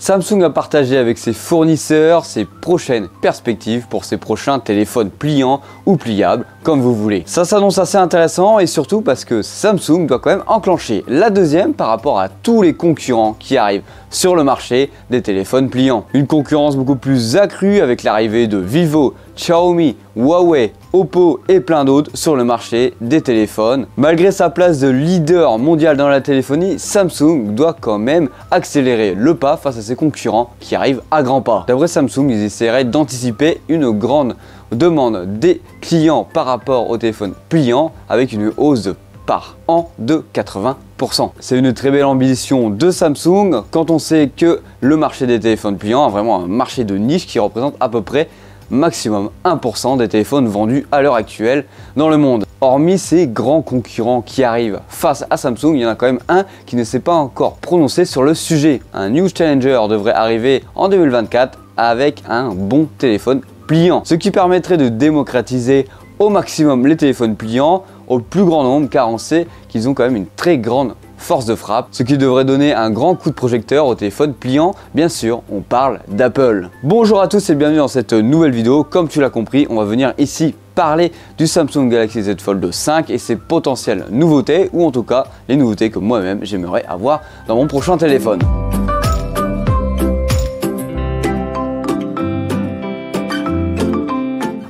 Samsung a partagé avec ses fournisseurs ses prochaines perspectives pour ses prochains téléphones pliants ou pliables, comme vous voulez. Ça s'annonce assez intéressant et surtout parce que Samsung doit quand même enclencher la deuxième par rapport à tous les concurrents qui arrivent sur le marché des téléphones pliants. Une concurrence beaucoup plus accrue avec l'arrivée de Vivo, Xiaomi, Huawei, Oppo et plein d'autres sur le marché des téléphones. Malgré sa place de leader mondial dans la téléphonie, Samsung doit quand même accélérer le pas face à ses concurrents qui arrivent à grands pas. D'après Samsung, ils essaieraient d'anticiper une grande demande des clients par rapport aux téléphones pliants avec une hausse par an de 80%. C'est une très belle ambition de Samsung quand on sait que le marché des téléphones pliants a vraiment un marché de niche qui représente à peu près maximum 1% des téléphones vendus à l'heure actuelle dans le monde. Hormis ces grands concurrents qui arrivent face à Samsung, il y en a quand même un qui ne s'est pas encore prononcé sur le sujet. Un new challenger devrait arriver en 2024 avec un bon téléphone pliant, ce qui permettrait de démocratiser au maximum les téléphones pliants au plus grand nombre, car on sait qu'ils ont quand même une très grande force de frappe, ce qui devrait donner un grand coup de projecteur au téléphone pliant. Bien sûr, on parle d'Apple. Bonjour à tous et bienvenue dans cette nouvelle vidéo. Comme tu l'as compris, on va venir ici parler du Samsung Galaxy Z Fold 5 et ses potentielles nouveautés, ou en tout cas les nouveautés que moi-même j'aimerais avoir dans mon prochain téléphone.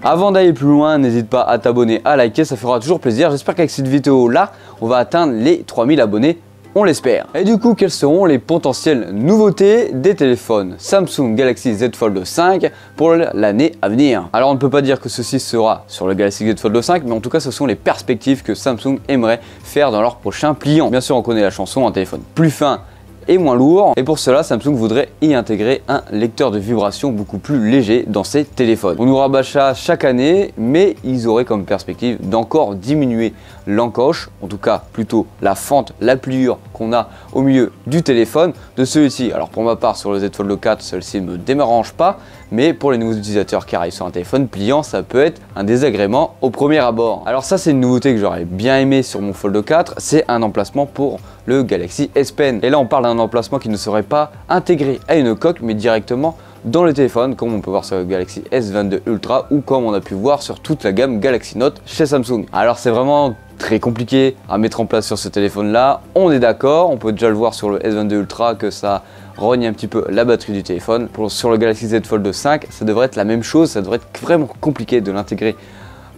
Avant d'aller plus loin, n'hésite pas à t'abonner, à liker, ça fera toujours plaisir. J'espère qu'avec cette vidéo là, on va atteindre les 3000 abonnés, on l'espère. Et du coup, quelles seront les potentielles nouveautés des téléphones Samsung Galaxy Z Fold 5 pour l'année à venir? Alors on ne peut pas dire que ceci sera sur le Galaxy Z Fold 5, mais en tout cas ce sont les perspectives que Samsung aimerait faire dans leur prochain pliant. Bien sûr, on connaît la chanson, un téléphone plus fin et moins lourd, et pour cela Samsung voudrait y intégrer un lecteur de vibrations beaucoup plus léger dans ses téléphones. On nous rabâche ça chaque année, mais ils auraient comme perspective d'encore diminuer l'encoche, en tout cas plutôt la fente, la pliure qu'on a au milieu du téléphone de celui-ci. Alors pour ma part sur le Z Fold 4, celle-ci ne me dérange pas, mais pour les nouveaux utilisateurs qui arrivent sur un téléphone pliant, ça peut être un désagrément au premier abord. Alors ça, c'est une nouveauté que j'aurais bien aimé sur mon Fold 4, c'est un emplacement pour le Galaxy S Pen. Et là on parle d'un emplacement qui ne serait pas intégré à une coque mais directement dans le téléphone, comme on peut voir sur le Galaxy S22 Ultra ou comme on a pu voir sur toute la gamme Galaxy Note chez Samsung. Alors c'est vraiment très compliqué à mettre en place sur ce téléphone là, on est d'accord, on peut déjà le voir sur le S22 Ultra que ça rogne un petit peu la batterie du téléphone. Sur le Galaxy Z Fold 5, ça devrait être la même chose, ça devrait être vraiment compliqué de l'intégrer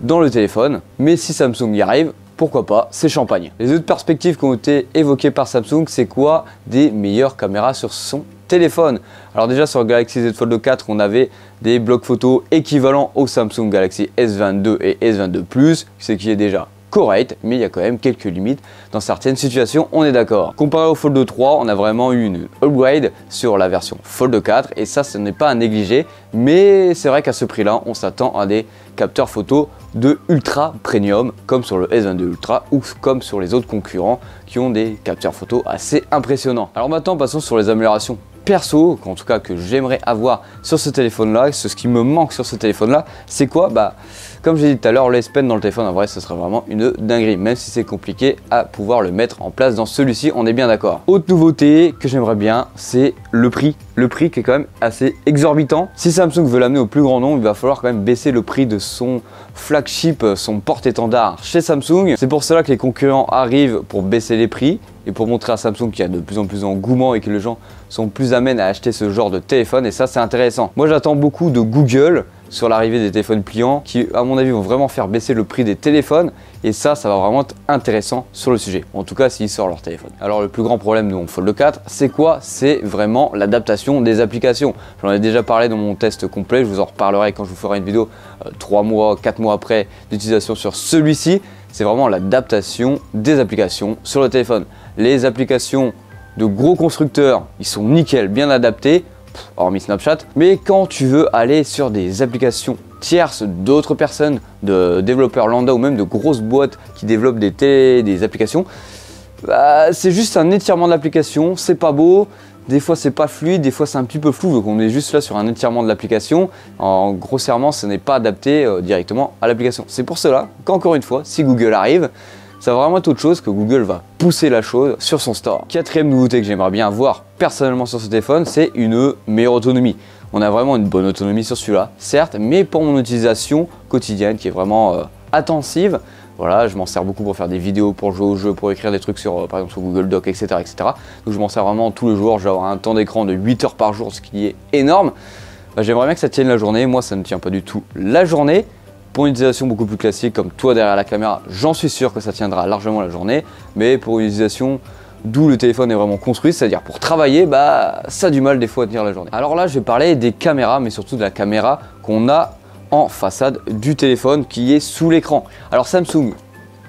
dans le téléphone, mais si Samsung y arrive, pourquoi pas, c'est champagne. Les autres perspectives qui ont été évoquées par Samsung, c'est quoi? Des meilleures caméras sur son téléphone. Alors déjà sur le Galaxy Z Fold 4, on avait des blocs photos équivalents au Samsung Galaxy S22 et S22 Plus, ce qui est déjà correct, mais il y a quand même quelques limites dans certaines situations, on est d'accord. Comparé au Fold 3, on a vraiment eu une upgrade sur la version Fold 4 et ça, ce n'est pas à négliger, mais c'est vrai qu'à ce prix-là, on s'attend à des capteurs photo de ultra premium comme sur le S22 Ultra ou comme sur les autres concurrents qui ont des capteurs photo assez impressionnants. Alors maintenant, passons sur les améliorations perso, en tout cas que j'aimerais avoir sur ce téléphone là. Ce qui me manque sur ce téléphone là, c'est quoi? Comme j'ai dit tout à l'heure, le S Pen dans le téléphone, en vrai ce serait vraiment une dinguerie, même si c'est compliqué à pouvoir le mettre en place dans celui-ci, on est bien d'accord. Autre nouveauté que j'aimerais bien, c'est le prix qui est quand même assez exorbitant. Si Samsung veut l'amener au plus grand nombre, il va falloir quand même baisser le prix de son flagship, son porte-étendard chez Samsung. C'est pour cela que les concurrents arrivent pour baisser les prix et pour montrer à Samsung qu'il y a de plus en plus d'engouement et que les gens sont plus amènes à acheter ce genre de téléphone, et ça c'est intéressant. Moi j'attends beaucoup de Google sur l'arrivée des téléphones pliants qui à mon avis vont vraiment faire baisser le prix des téléphones, et ça va vraiment être intéressant sur le sujet, en tout cas s'ils sortent leur téléphone. Alors le plus grand problème de mon Fold 4, c'est quoi? C'est vraiment l'adaptation des applications. J'en ai déjà parlé dans mon test complet, je vous en reparlerai quand je vous ferai une vidéo 3 mois, 4 mois après d'utilisation sur celui-ci. C'est vraiment l'adaptation des applications sur le téléphone. Les applications de gros constructeurs, ils sont nickel, bien adaptés, hormis Snapchat. Mais quand tu veux aller sur des applications tierces d'autres personnes, de développeurs lambda ou même de grosses boîtes qui développent des applications, c'est juste un étirement de l'application, c'est pas beau. Des fois c'est pas fluide, des fois c'est un petit peu flou, donc on est juste là sur un étirement de l'application. Grossièrement, ce n'est pas adapté directement à l'application. C'est pour cela qu'encore une fois, si Google arrive, Ça va vraiment être autre chose que Google va pousser la chose sur son store. Quatrième nouveauté que j'aimerais bien avoir personnellement sur ce téléphone, c'est une meilleure autonomie. On a vraiment une bonne autonomie sur celui-là, certes, mais pour mon utilisation quotidienne qui est vraiment intensive, voilà, je m'en sers beaucoup pour faire des vidéos, pour jouer au jeu, pour écrire des trucs sur, par exemple sur Google Docs, etc., etc. Donc je m'en sers vraiment tous les jours, je vais avoir un temps d'écran de 8 heures par jour, ce qui est énorme. J'aimerais bien que ça tienne la journée, moi ça ne tient pas du tout la journée. Pour une utilisation beaucoup plus classique comme toi derrière la caméra, j'en suis sûr que ça tiendra largement la journée, mais pour une utilisation d'où le téléphone est vraiment construit, c'est-à-dire pour travailler, ça a du mal des fois à tenir la journée. Alors là je vais parler des caméras, mais surtout de la caméra qu'on a en façade du téléphone qui est sous l'écran. Alors Samsung,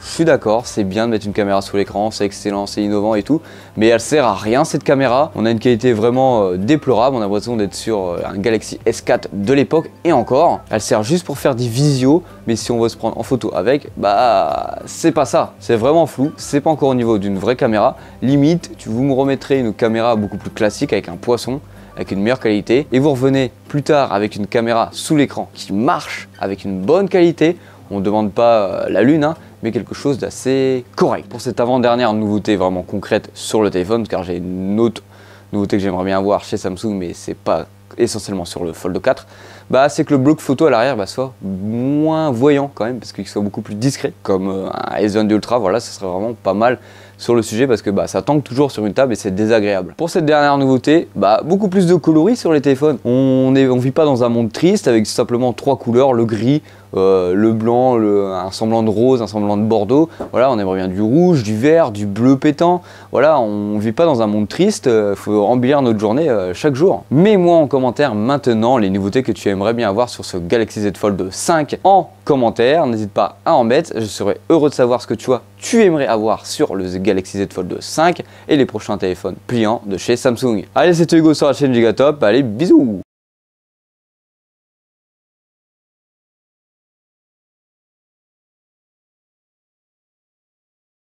je suis d'accord, c'est bien de mettre une caméra sous l'écran, c'est excellent, c'est innovant et tout, mais elle sert à rien cette caméra. On a une qualité vraiment déplorable, on a l'impression d'être sur un Galaxy S4 de l'époque et encore. Elle sert juste pour faire des visios, mais si on veut se prendre en photo avec, c'est pas ça. C'est vraiment flou, c'est pas encore au niveau d'une vraie caméra. Limite, vous me remettrez une caméra beaucoup plus classique avec un poisson, avec une meilleure qualité, et vous revenez plus tard avec une caméra sous l'écran qui marche avec une bonne qualité. On ne demande pas la lune, hein, mais quelque chose d'assez correct. Pour cette avant-dernière nouveauté vraiment concrète sur le téléphone, car j'ai une autre nouveauté que j'aimerais bien avoir chez Samsung, mais c'est pas essentiellement sur le Fold 4, c'est que le bloc photo à l'arrière soit moins voyant quand même, parce qu'il soit beaucoup plus discret, comme un S22 Ultra, voilà, ça serait vraiment pas mal sur le sujet, parce que ça tangue toujours sur une table et c'est désagréable. Pour cette dernière nouveauté, beaucoup plus de coloris sur les téléphones. On vit pas dans un monde triste avec simplement 3 couleurs, le gris, le blanc, un semblant de rose, un semblant de bordeaux. Voilà, on aimerait bien du rouge, du vert, du bleu pétant. Voilà, on vit pas dans un monde triste, faut embellir notre journée chaque jour. Mets-moi en commentaire maintenant les nouveautés que tu aimerais bien avoir sur ce Galaxy Z Fold 5 en commentaire. N'hésite pas à en mettre, je serais heureux de savoir ce que tu aimerais avoir sur le Galaxy Z Fold 5 et les prochains téléphones pliants de chez Samsung. Allez, c'était Hugo sur la chaîne Gigatop, allez, bisous!